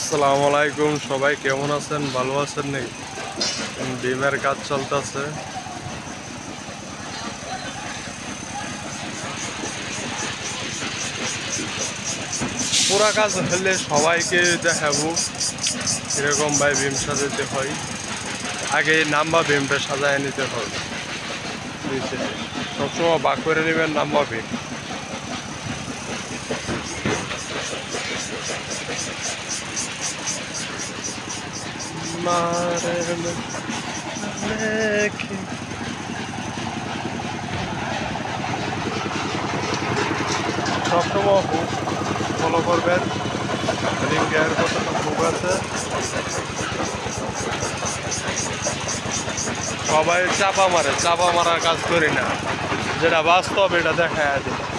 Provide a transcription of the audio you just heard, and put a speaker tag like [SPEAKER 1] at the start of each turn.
[SPEAKER 1] আসসালামু আলাইকুম, সবাই কেমন আছেন? ভালো আছেন নাকি? ডিমের কাজ চলতেছে। পুরা কাজ হলে সবাইকে দেখাবো এরকম ভাই বিম সাজাতে হয়। আগে নাম্বা বিমটা সাজায় নিতে হবে। সবসময় বাক করে নেবেন নাম্বা বিম। সবসময় ফলো করবেন। লিঙ্কের কতটা মুখ আছে, সবাই চাপা মারে, চাপা মারার কাজ করি না, যেটা বাস্তব এটা দেখা যায়।